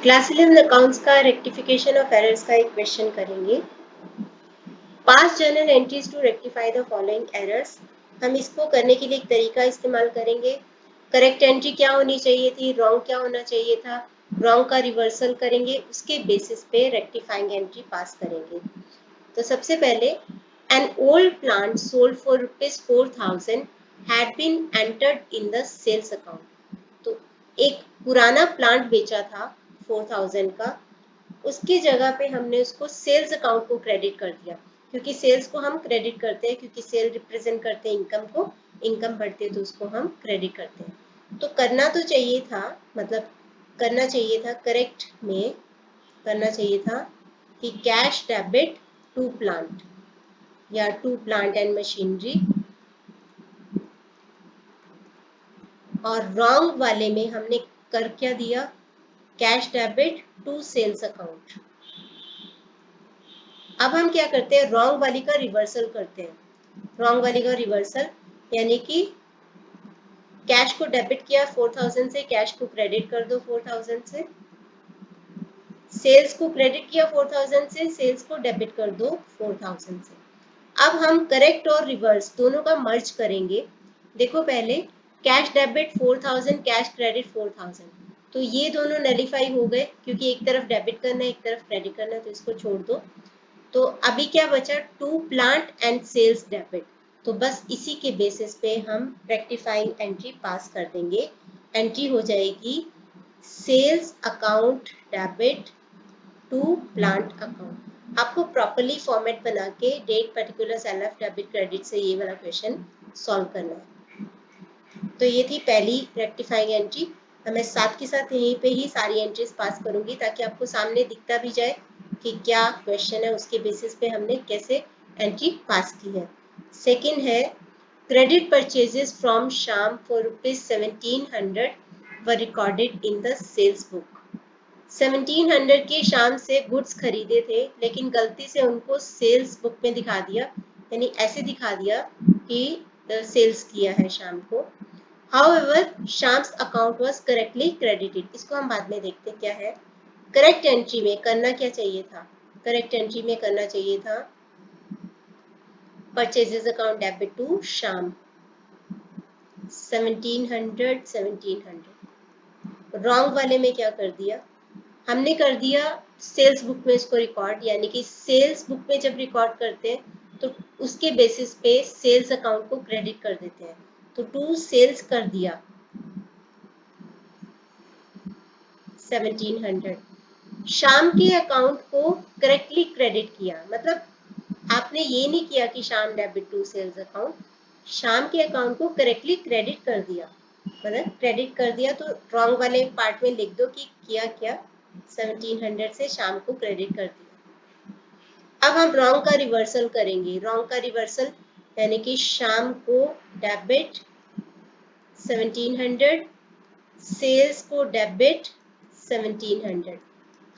Class 11 accounts का rectification of errors का एक क्वेश्चन करेंगे। Pass journal entries to rectify the following errors. हम इसको करने के लिए एक तरीका इस्तेमाल करेंगे। करेक्ट एंट्री क्या होनी चाहिए थी, रॉन्ग क्या होना चाहिए था, रॉन्ग का रिवर्सल करेंगे, उसके बेसिस पे रेक्टिफाइंग एंट्री पास करेंगे। तो सबसे पहले an old plant sold for ₹4,000 had been entered in the sales account. तो एक पुराना प्लांट बेचा था 4,000 का, उसकी जगह पे हमने उसको सेल्स अकाउंट को क्रेडिट कर दिया, क्योंकि सेल्स को हम क्रेडिट करते हैं, क्योंकि सेल रिप्रेजेंट करते हैं इनकम को, इनकम बढ़ते तो उसको हम क्रेडिट करते हैं। तो करना तो चाहिए था, मतलब करना चाहिए था करेक्ट में, करना चाहिए था कि कैश डेबिट टू प्लांट या टू प्लांट एंड मशीनरी, और रॉन्ग वाले में हमने कर क्या दिया, cash debit to sales account. अब हम क्या करते हैं, रॉन्ग वाली का रिवर्सल करते हैं। रॉन्ग वाली का रिवर्सल यानी कि कैश को डेबिट किया 4,000 से, कैश को क्रेडिट कर दो 4,000 से, सेल्स को क्रेडिट किया 4,000 से, सेल्स को डेबिट कर दो 4,000 से। अब हम करेक्ट और रिवर्स दोनों का मर्ज करेंगे। देखो पहले कैश डेबिट 4,000, कैश क्रेडिट 4,000, तो ये दोनों नलीफाई हो गए, क्योंकि एक तरफ डेबिट करना है एक तरफ क्रेडिट करना है, तो इसको छोड़ दो। तो अभी क्या बचा, to plant and sales debit. तो बस इसी के बेसिस पे हम रेक्टिफाइंग एंट्री पास कर देंगे। एंट्री हो जाएगी sales account debit to plant account. आपको प्रॉपरली फॉर्मेट बना के date particular sale of debit credit से ये वाला क्वेश्चन सॉल्व करना है। तो ये थी पहली रेक्टिफाइंग एंट्री। मैं साथ के साथ यहीं पे ही सारी एंट्रीज पास करूंगी, ताकि आपको सामने दिखता भी जाए कि क्या क्वेश्चन है, उसके बेसिस पे हमने कैसे एंट्री पास की है। सेकंड है credit purchases from Shyam for ₹1,700 were recorded in the sales book. 1,700 के श्याम से गुड्स खरीदे थे, लेकिन गलती से उनको सेल्स बुक में दिखा दिया, यानी ऐसे दिखा दिया कि सेल्स किया है श्याम को। However, Sham's account was correctly credited. इसको हम बाद में देखते हैं क्या है। करेक्ट एंट्री में करना क्या चाहिए था, करेक्ट एंट्री में करना चाहिए था purchases account debit to Shyam 1,700। Wrong वाले में क्या कर दिया, हमने कर दिया सेल्स बुक में इसको रिकॉर्ड, यानी कि सेल्स बुक में जब रिकॉर्ड करते हैं तो उसके बेसिस पे सेल्स अकाउंट को क्रेडिट कर देते हैं। तो टू सेल्स कर दिया 1,700। शाम के अकाउंट को करेक्टली क्रेडिट किया, मतलब आपने ये नहीं किया कि शाम डेबिट टू सेल्स अकाउंट, शाम के अकाउंट को करेक्टली क्रेडिट कर दिया, मतलब क्रेडिट कर दिया। तो रॉन्ग वाले पार्ट में लिख दो कि किया क्या, 1,700 से शाम को क्रेडिट कर दिया। अब हम रॉन्ग का रिवर्सल करेंगे। रॉन्ग का रिवर्सल यानी कि शाम को डेबिट 1,700, सेल्स को डेबिट 1,700।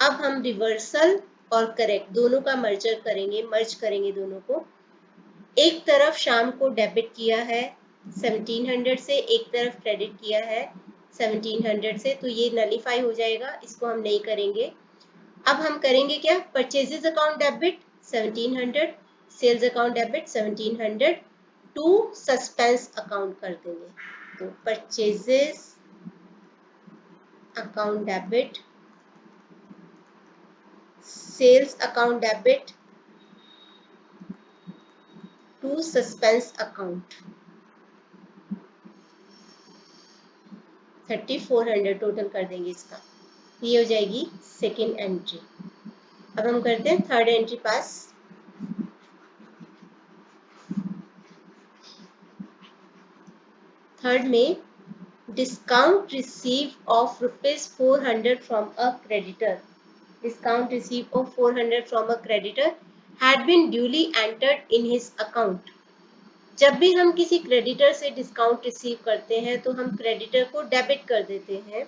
अब हम रिवर्सल और करेक्ट दोनों का मर्जर करेंगे, मर्ज करेंगे दोनों को। एक तरफ शाम को डेबिट किया है 1,700 से, एक तरफ क्रेडिट किया है 1,700 से, तो ये नलीफाई हो जाएगा, इसको हम नहीं करेंगे। अब हम करेंगे क्या, purchases account debit 1,700, sales account debit 1,700 to suspense account कर देंगे। तो purchases account debit, sales account debit to suspense account 3,400 total कर देंगे इसका। ये हो जाएगी सेकेंड एंट्री। अब हम करते हैं थर्ड एंट्री पास। थर्ड में discount receive of ₹400 from a creditor, discount receive of 400 from a creditor had been duly entered in his account. जब भी हम किसी क्रेडिटर से डिस्काउंट रिसीव करते हैं तो हम क्रेडिटर को डेबिट कर देते हैं,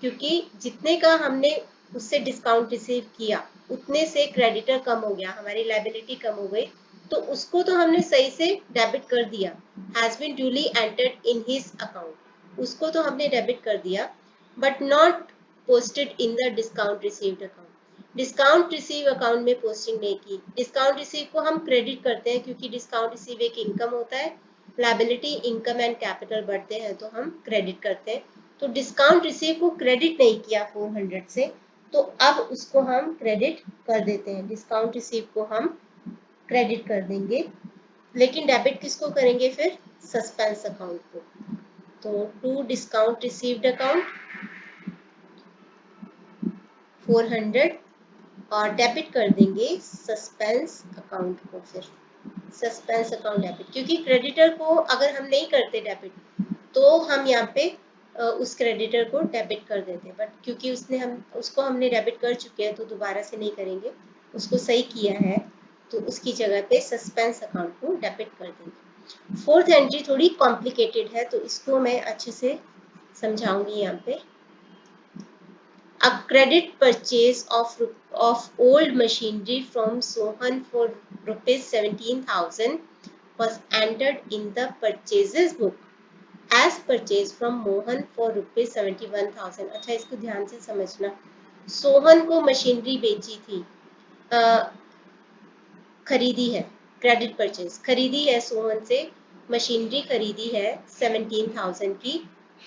क्योंकि जितने का हमने उससे डिस्काउंट रिसीव किया उतने से क्रेडिटर कम हो गया, हमारी लायबिलिटी कम हो गई, तो उसको तो हमने सही से डेबिट कर दिया, has been duly entered in his account, उसको तो हमने डेबिट कर दिया, but not posted in the discount received account. Discount receive account में पोस्टिंग नहीं की। डिस्काउंट रिसीव को हम क्रेडिट करते हैं क्योंकि डिस्काउंट रिसीव एक इनकम होता है, लायबिलिटी इनकम एंड कैपिटल बढ़ते हैं तो हम क्रेडिट करते हैं। तो डिस्काउंट रिसीव को क्रेडिट नहीं किया 400 से, तो अब उसको हम क्रेडिट कर देते हैं। डिस्काउंट रिसीव को हम क्रेडिट कर देंगे, लेकिन डेबिट किसको करेंगे फिर? सस्पेंस अकाउंट को। तो टू डिस्काउंट रिसीव्ड अकाउंट 400 और डेबिट कर देंगे सस्पेंस अकाउंट को। फिर सस्पेंस अकाउंट डेबिट, क्योंकि क्रेडिटर को अगर हम नहीं करते डेबिट तो हम यहाँ पे उस क्रेडिटर को डेबिट कर देते हैं, बट क्योंकि उसको हमने डेबिट कर चुके हैं तो दोबारा से नहीं करेंगे, उसको सही किया है तो उसकी जगह पे सस्पेंस अकाउंट को डेबिट कर देंगे। फोर्थ एंट्री थोड़ी कॉम्प्लिकेटेड है तो इसको मैं अच्छे से समझाऊंगी यहाँ पे। A credit purchase of old machinery from Sohan for rupees 17,000 was entered in the purchases book as purchase from Mohan for rupees 71,000। अच्छा, इसको ध्यान से समझना। सोहन को मशीनरी बेची थी, खरीदी है, क्रेडिट परचेज खरीदी है, सोहन से मशीनरी खरीदी है 17,000 की।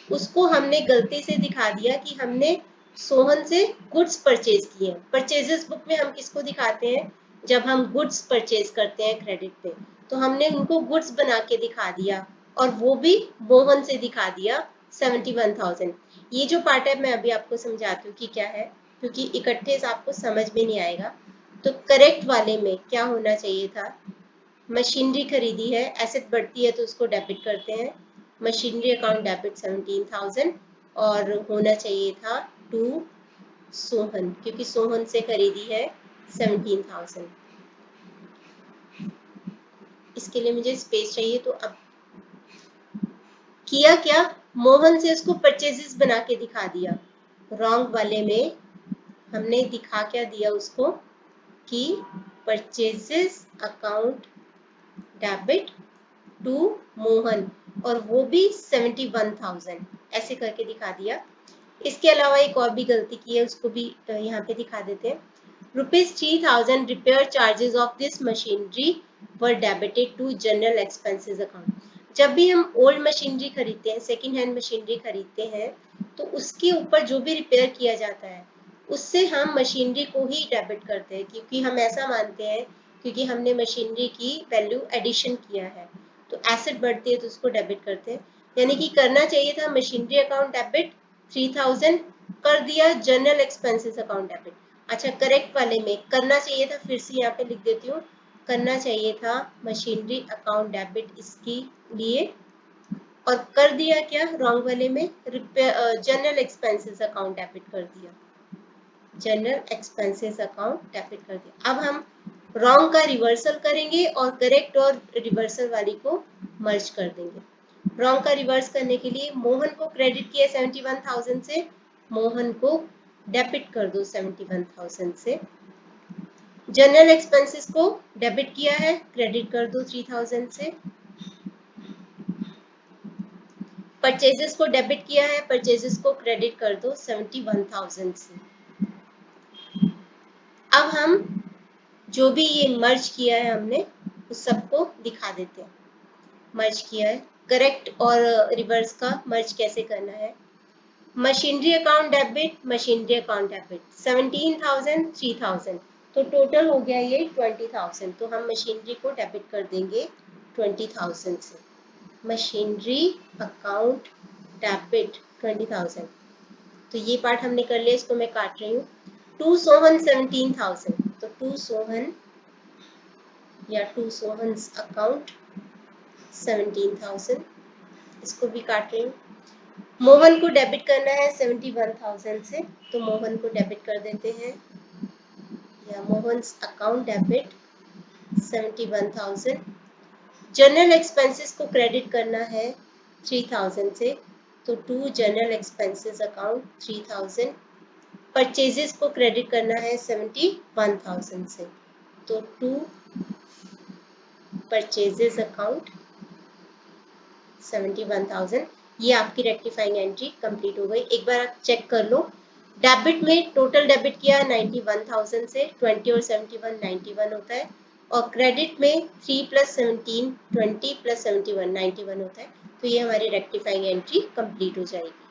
उसको हमने गलती से दिखा दिया कि हमने सोहन से गुड्स परचेज किए। परचेजेस बुक में हम किसको दिखाते हैं? जब हम गुड्स परचेज करते हैं क्रेडिट पे, तो हमने उनको गुड्स बना के दिखा दिया और वो भी मोहन से दिखा दिया 71,000। ये जो पार्ट है मैं अभी आपको समझाती हूँ कि क्या है, क्योंकि इकट्ठे से आपको समझ में नहीं आएगा। तो करेक्ट वाले में क्या होना चाहिए था? मशीनरी खरीदी है, एसेट बढ़ती है तो उसको डेबिट करते हैं। मशीनरी अकाउंट डेबिट 17,000 और होना चाहिए था टू सोहन, क्योंकि सोहन से खरीदी है 17,000। इसके लिए मुझे स्पेस चाहिए, तो अब किया क्या? मोहन से उसको परचेजेस बना के दिखा दिया। रॉन्ग वाले में हमने दिखा क्या दिया उसको कि purchases account debit to Mohan, और वो भी 71,000 ऐसे करके दिखा दिया। इसके अलावा एक और भी गलती की है, उसको भी यहाँ पे दिखा देते हैं। ₹3,000 repair charges of this machinery were debited to general expenses account. जब भी हम ओल्ड मशीनरी खरीदते हैं, सेकेंड हैंड मशीनरी खरीदते हैं, तो उसके ऊपर जो भी रिपेयर किया जाता है उससे हम मशीनरी को ही डेबिट करते हैं, क्योंकि हम ऐसा मानते हैं क्योंकि हमने मशीनरी की वैल्यू एडिशन किया है, तो एसेट बढ़ती है तो उसको डेबिट करते हैं। यानी कि करना चाहिए था मशीनरी अकाउंट डेबिट 3,000, कर दिया जनरल एक्सपेंसेस अकाउंट डेबिट। अच्छा, करेक्ट वाले में करना चाहिए था, फिर से यहाँ पे लिख देती हूँ, करना चाहिए था मशीनरी अकाउंट डेबिट इसकी लिए, और कर दिया क्या रॉन्ग वाले में? जनरल एक्सपेंसेस अकाउंट डेबिट कर दिया, जनरल एक्सपेंसेस अकाउंट डेबिट कर दिया। अब हम रॉन्ग का रिवर्सल करेंगे और करेक्ट और रिवर्सल वाली को मर्ज कर देंगे। रॉन्ग का रिवर्स करने के लिए मोहन को क्रेडिट किया 71,000 से, मोहन को डेबिट कर दो 71,000 से। जनरल एक्सपेंसेस को डेबिट किया है, क्रेडिट कर दो 3,000 से। परचेजेस को डेबिट किया है, परचेजेस को क्रेडिट कर दो 71,000 से। अब हम जो भी ये मर्ज किया है हमने उस सबको दिखा देते हैं। मर्ज किया है, करेक्ट और रिवर्स का मर्ज कैसे करना है? Machinery account debit, machinery account debit 17,000 3,000, तो टोटल हो गया ये 20,000। तो हम मशीनरी को डेबिट कर देंगे 20,000 से। मशीनरी अकाउंट डेबिट 20,000, तो ये पार्ट हमने कर लिया, इसको मैं काट रही हूँ। टू सोहन 17,000, तो टू सोहन या टू सोहन्स अकाउंट 17,000, इसको भी काट रही हूँ। मोहन को डेबिट करना है 71,000 से, तो मोहन को डेबिट कर देते हैं, या Mohan's account debit 71,000। General expenses को क्रेडिट करना है 3,000 से, तो to general expenses account 3,000। Purchases को क्रेडिट करना है 71,000 से, तो टू परचेजेस अकाउंट 71,000। ये आपकी रेक्टिफाइंग एंट्री कंप्लीट हो गई। एक बार आप चेक कर लो, डेबिट में टोटल डेबिट किया 91,000 से, 20 और 71 91 होता है, और क्रेडिट में 3 प्लस 17 20 प्लस 71 91 होता है। तो ये हमारी रेक्टिफाइंग एंट्री कंप्लीट हो जाएगी।